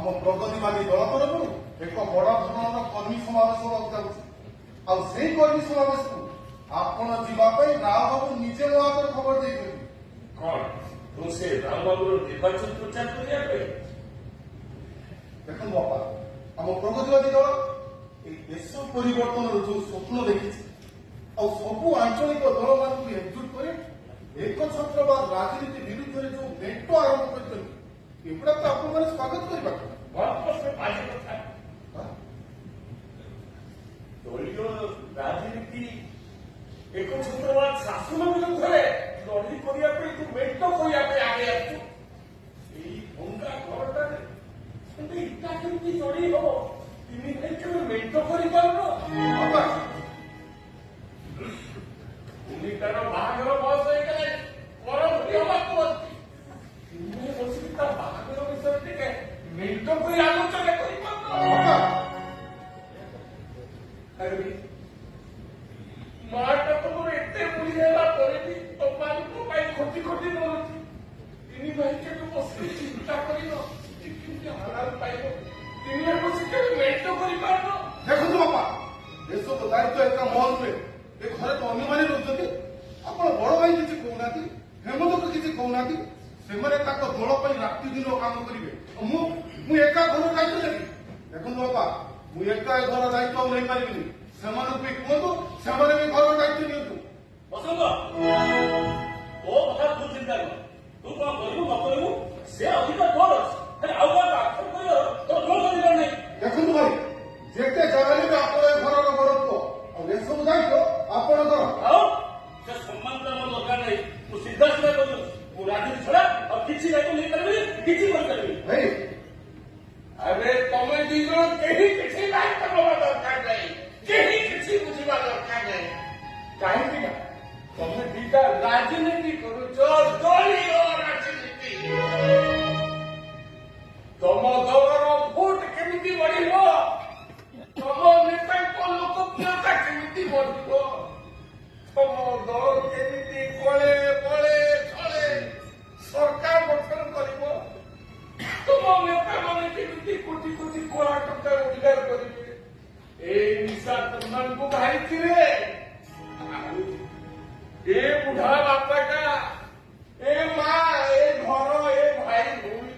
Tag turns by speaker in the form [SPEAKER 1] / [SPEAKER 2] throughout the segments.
[SPEAKER 1] ଆମ ପ୍ରଗତିବାଦୀ ଦଳ ତରଫରୁ ଏକ ବଡ଼ ଧରଣର କର୍ମୀ ସମାବେଶ ହେବାକୁ ଯାଉଛି। ଆଉ ସେଇ କର୍ମୀ ସମାବେଶକୁ ଆପଣ ଯିବା ପାଇଁ ରାଓ ବାବୁ ନିଜେ ମୋ ହାତରେ ଖବର ଦେଇଛନ୍ତି।
[SPEAKER 2] କଣ ତୁ ସେ ରାଓ ବାବୁର ନିର୍ବାଚନ ପ୍ରଚାର କରିବା ପାଇଁ?
[SPEAKER 1] ଦେଖନ୍ତୁ ବାପା, ଆମ ପ୍ରଗତିବାଦୀ ଦଳ এই ଦେଶ ପରିବର୍ତ୍ତନର ଯୋଉ ସ୍ୱପ୍ନ ଦେଖିଛି ଆଉ ସବୁ ଆଞ୍ଚଳିକ ଦଳମାନଙ୍କୁ ଏକଜୁଟ କରି ଏକଛତ୍ରବାଦ ରାଜନୀତି ବିରୁଦ୍ଧରେ ଯୋଉ ମେଣ୍ଟ ଆରମ୍ଭ କରିଛନ୍ତି, ଏଗୁଡା ତ ଆପଣମାନେ ସ୍ୱାଗତ କରିବା କଥା।
[SPEAKER 2] ଦଳୀୟ ରାଜନୀତି ଏକଛତ୍ରବାଦ ଶାସନ ବିରୁଦ୍ଧରେ ଲଢେଇ କରିବା ପାଇଁ ତୁ ମେଣ୍ଟ କରିବା ପାଇଁ ଆଗେଇ ଆସୁଛୁ। ଏଇ ଭଙ୍ଗା ଘରଟାରେ ଇଟା କେମିତି ଚଢେଇ ହବ? ତିନି ଭାଇ କେବେ ମେଣ୍ଟ କରିପାରୁନ?
[SPEAKER 1] ବାପା,
[SPEAKER 2] ତାର ବାହାଘର ବୟସ ହେଇଗଲାଣି, ପର ଭଳି ହବାକୁ ଅଛି। ତିନି ବସିକି ତା ବାହାଘର ବିଷୟରେ ଟିକେ ମେଣ୍ଟ କରି ଆଲୋଚନା କରିପାରୁନ? ମାଟା ତମର ଏତେ ବୁଢୀ ହେଲା ପରେ ବି ତମମାନଙ୍କ ପାଇଁ ଖଟି ଖଟି ମରୁଛି। ତିନି ଭାଇ କେବେ ବସିକି ଚିନ୍ତା କରିନ କେମିତି ହାରାଲ ପାଇବ? ତିନି ବସି କେବେ ମେଣ୍ଟ କରିପାରୁନ?
[SPEAKER 1] ଦେଖନ୍ତୁ ବାପା, ଦେଶକୁ ଦାୟିତ୍ୱ ଏକା ମୋର ନୁହେଁ। ଏ ଘରେ ତ ଅନ୍ୟମାନେ ରହୁଛନ୍ତି। ଆପଣ ବଡ ଭାଇ କିଛି କହୁନାହାନ୍ତି, ହେମନ୍ତକୁ କିଛି କହୁନାହାନ୍ତି। ସେମାନେ ତାଙ୍କ ଦଳ ପାଇଁ ରାତି ଦିନ କାମ କରିବେ। ମୁଁ ଏକା ଘର ଦାୟିତ୍ୱ ନେବି। ଦେଖନ୍ତୁ ବାପା, ମୁଁ ଏକା ଏ ଘର ଦାୟିତ୍ୱ ଆଉ ନେଇପାରିବିନି। ସେମାନଙ୍କୁ ବି କୁହନ୍ତୁ, ସେମାନେ ବି ଘର ଦାୟିତ୍ୱ ନିଅନ୍ତୁ।
[SPEAKER 2] ବସନ୍ତ, ତୋ କଥା ତୁ ଚିନ୍ତା କର। ତୁ କଣ କରିବୁ ନ କରିବୁ ସେ ଅଧିକ ତୋର ଅଛି। ଆଉ କାହାକୁ ଆକ୍ଷେପ କରିବ ତୋ ଦୋଷ ଅଧିକାର ନାହିଁ।
[SPEAKER 1] ଦେଖନ୍ତୁ ଭାଇ, ଯେତେ ଯାହାହେଲେ ବି ଆପଣ ଏ ଘରର ବଡ ପୁଅ, ଆଉ ଏସବୁ ଦାୟିତ୍ୱ ଆପଣଙ୍କର।
[SPEAKER 2] ଆଉ ସେ ସମ୍ମାନ ତ ମୋର ଦରକାର ନାହିଁ। ମୁଁ ସିଧା ସିଧା କହିବି, ମୁଁ ରାଜନୀତି ଛଡା ଆଉ କିଛି ଦାୟିତ୍ୱ ନେଇପାରିବିନି, କିଛି କରିପାରିବିନି।
[SPEAKER 1] ଭାଇ,
[SPEAKER 2] ଆରେ ତମେ ଦି ଜଣ କେହି କିଛି ଦାୟିତ୍ୱ ନେବା ଦରକାର ନାହିଁ, କେହି କିଛି ବୁଝିବା ଦରକାର ନାହିଁ। କାହିଁକି ନା ତମେ ଦିଟା ରାଜନୀତି କରୁଛ, ଦଳୀୟ ରାଜନୀତି। ତମ ଦଳର ଭୋଟ କେମିତି ବଢିବ, ତମ ନେତାଙ୍କ ଲୋକପ୍ରିୟତା କେମିତି ବଢିବ, ତମ ଦଳ କେମିତି କଳେ ବଳେ ଚଳେ ସରକାର ଗଠନ କରିବ, ତମ ନେତାମାନେ କେମିତି କୋଟି କୋଟି କୋଳା ଟଙ୍କା ରୋଜଗାର କରିବେ, ଏଇ ନିଶା ତମମାନଙ୍କୁ ବାହାରିଥିବେ। ଏ ବୁଢା ବାପାଟା, ଏ ମା, ଏ ଘର, ଏ ଭାଇ ଭଉଣୀ,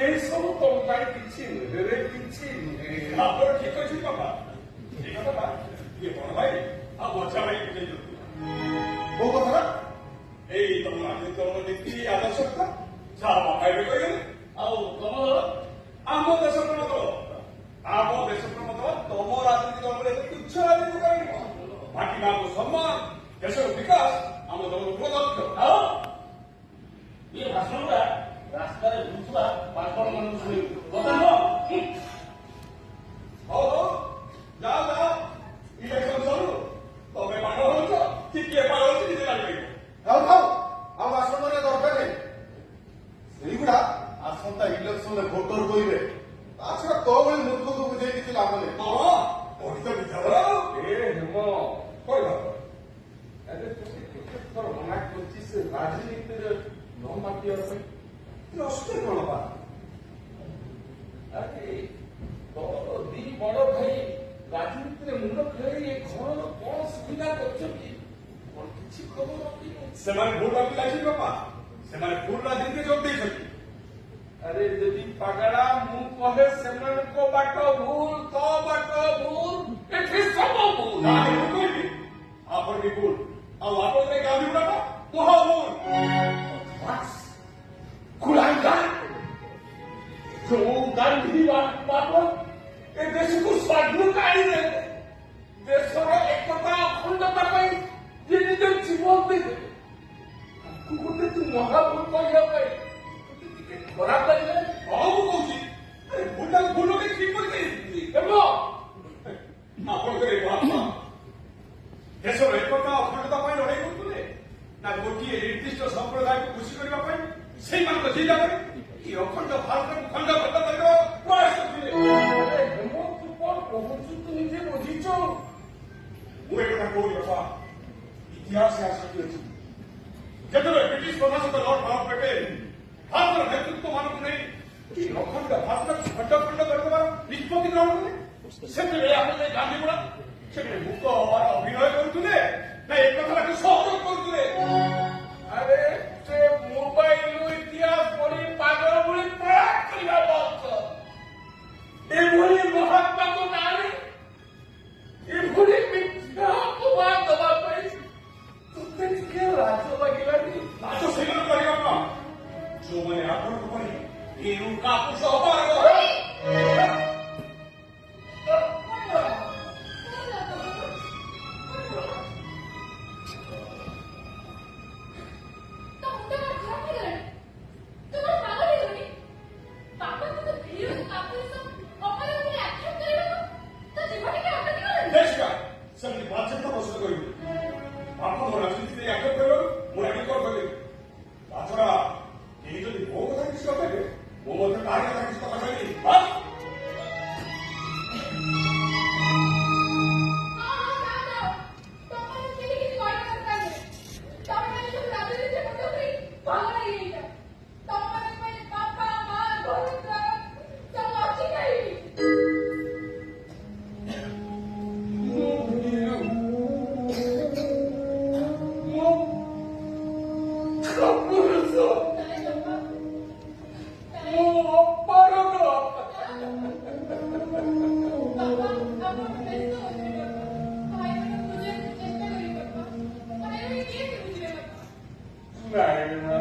[SPEAKER 2] ଏସବୁ ତମ ପାଇଁ କିଛି ନୁହେଁ, କିଛି ନୁହେଁ। ଆପଣ ଠିକ ଅଛି ବାପା, ଠିକ କଥା। ଇଏ ବଡ ଭାଇ ଆଉ ବଛା ଭାଇ ବୁଝେଇଛନ୍ତି।
[SPEAKER 1] କୋଉ କଥା?
[SPEAKER 2] ଏଇ ତମ ରାଜନୀତିର ନୀତି ଆଦର୍ଶ କଥା ଯାହା ବାପା ଏବେ କହିଲେ। ଆଉ ତମ ଦଳ ଆମ ଦେଶ ପ୍ରେମ ଦଳ, ଆମ ଦେଶ ପ୍ରେମ ଦଳ ତମ ରାଜନୀତି ଦଳରେ ତୁଚ୍ଛ ରାଜନୀତି କରିବ। ବାକି ଗାଁକୁ ସମ୍ମାନ, ଦେଶର ବିକାଶ ଆମ ଦଳର ମୂଳ ଲକ୍ଷ୍ୟ। ଆଉ ଇଏ ଭାଷଣଟା ରାସ୍ତାରେ ବୁଲୁଥିବା ପାଗଳ ମାନଙ୍କୁ ଶୁଣିବୁ କଥା ନୁହଁ। ହଉ ହଉ, ଯାଅ ଯାଅ, ଇଲେକ୍ସନ ସରୁ। ତମେ ପାଗ ହଉଛ କି କିଏ ପାଗ ହଉଛି ନିଜେ ଜାଣିପାରିବ।
[SPEAKER 1] ଆଉ ଆସନ କରିବା ଦରକାର ନାହିଁ। ସେଇଗୁଡା ଆସନ୍ତା ଇଲେକ୍ସନରେ ଭୋଟର କହିବେ। ତା ଛଡା ତୋ ଭଳି ମୂର୍ଖକୁ ବୁଝେଇ କିଛି ଲାଭ ନାହିଁ।
[SPEAKER 2] ହଁ, ପଢିତ ବିଦ୍ୟାଳୟ ଏ ହେମ କହିଲ। ଏବେ ତୁମେ କେତେ ଥର ମନା କରୁଛି ସେ ରାଜନୀତିରେ ନ ମାତିବା ପାଇଁ? ଅସୁବିଧା କଣ ବା? ଆରେ ତୋର ଦି ବଡ ଭାଇ ରାଜନୀତିରେ ମୁଣ୍ଡ ଖେଳେଇ ଏ ଘରର କଣ ସୁବିଧା କରୁଛନ୍ତି କଣ କିଛି ଖବର ରଖିନି। ସେମାନେ ଭୁଲ ଭାବି ଯାଇଛନ୍ତି ବାପା, ସେମାନେ ଭୁଲ ରାଜନୀତି ଯୋଗ ଦେଇଛନ୍ତି। ଆରେ ଯଦି ପାଗଳା ମୁଁ କହେ ସେମାନଙ୍କ ବାଟ ଭୁଲ, ତୋ ବାଟ ଭୁଲ, ଏଠି ସବୁ ଭୁଲ। ମୁଁ କହିବି ଆପଣ ବି ଭୁଲ, ଆଉ ଆପଣ ଗାନ୍ଧୀ ଗୁଡାକ ମହା ଭୁଲ। ଯୋଉ ଗାନ୍ଧୀ ବାପ ଏ ଦେଶକୁ ସ୍ୱାଧୀନତା ଆଣିଦେଲେ, ଦେଶର ଏକତା ଅଖଣ୍ଡତା ପାଇଁ ଯିଏ ନିଜ ଜୀବନ ଦେଇଦେଲେ, ତାଙ୍କୁ ଗୋଟେ ତୁ ମହାଭୁଲ କହିବା ପାଇଁ ଟିକେ ଖରାପ ଲାଗିଲା। ହଁ ମୁଁ କହୁଛି, ଭୁଲଟାକୁ ଭୁଲ ଲୋକେ ଠିକ କରିଦେଇଛନ୍ତି। ଆପଣଙ୍କର ଏ ମହାତ୍ମା ଦେଶର ଏକତା ଅଖଣ୍ଡତା ପାଇଁ ଲଢେଇ କରୁଥିଲେ ନା ଗୋଟିଏ ନିର୍ଦ୍ଦିଷ୍ଟ ସମ୍ପ୍ରଦାୟକୁ ଖୁସି କରିବା ପାଇଁ, ସେଇମାନଙ୍କ ଜିଲ୍ଲାରେ କି ଅଖଣ୍ଡ ଭାରତକୁ ଖଣ୍ଡ ଖଣ୍ଡ କରିବା ପ୍ରୟାସ କରିଥିଲେ। ତୁ କଣ କହୁଛୁ ତୁ ନିଜେ ବୁଝିଛୁ? ମୁଁ ଏ କଥା କହୁନି ବାପା, ଇତିହାସ ସାକ୍ଷୀ ଅଛି। ଯେତେବେଳେ ବ୍ରିଟିଶ ପ୍ରଶାସକ ଲର୍ଡ ମାଉଣ୍ଟବେଟେନ ଭାରତର ନେତୃତ୍ୱ ମାନଙ୍କୁ ନେଇ କି ଅଖଣ୍ଡ আপনার খଣ୍ଡ କରିଦେବାର ନିଷ୍ପତ୍ତି ଗ୍ରହଣ କଲେ ସେଥିରେ ଆପଣ ଯାଇ ଗାନ୍ଧୀ ପଡ଼ା ସେଥିରେ ମୁକ ହବାର ଅଭିନୟ କରୁଥିଲେ ନା ଏ କଥାଟାକୁ ସହଯୋଗ କରୁଥିଲେ ଆରେ ସେ ମୋବାଇଲରୁ ଇତିହାସ ପଢି ପାଗଳ ଭଳି ପ୍ରୟାସ କରିବା ବନ୍ଦ ଏଭଳି ମହାତ୍ମାଙ୍କ ନାଁରେ ଏଭଳି ମିଥ୍ୟା ଅପବାଦ ଦେବା ପାଇଁ ତୋତେ ଟିକେ ଲାଜ ଲାଗିଲାନି ଲାଜ ସେମାନଙ୍କୁ ଲାଗିବ ନା ଯୋଉମାନେ ଆପଣଙ୍କ ପାଇଁ ଏରୁ କାପୁସ ହବାର ସେମିତି ବାଧ୍ୟତା ପ୍ରସ୍ତୁତ କରିବି ଆପଣଙ୍କ ରାଜନୀତିରେ ଆକ୍ଷେପ କରିବାକୁ ମୁଁ ଆଗେ କରିଦେବି ତା ଛଡା କେହି ଯଦି ମୋ କଥା କିଛି କହିବେ ମୁଁ ମଧ୍ୟ କାହାରି କଥା କିଛି କଥା କହିବି ନାଇଁ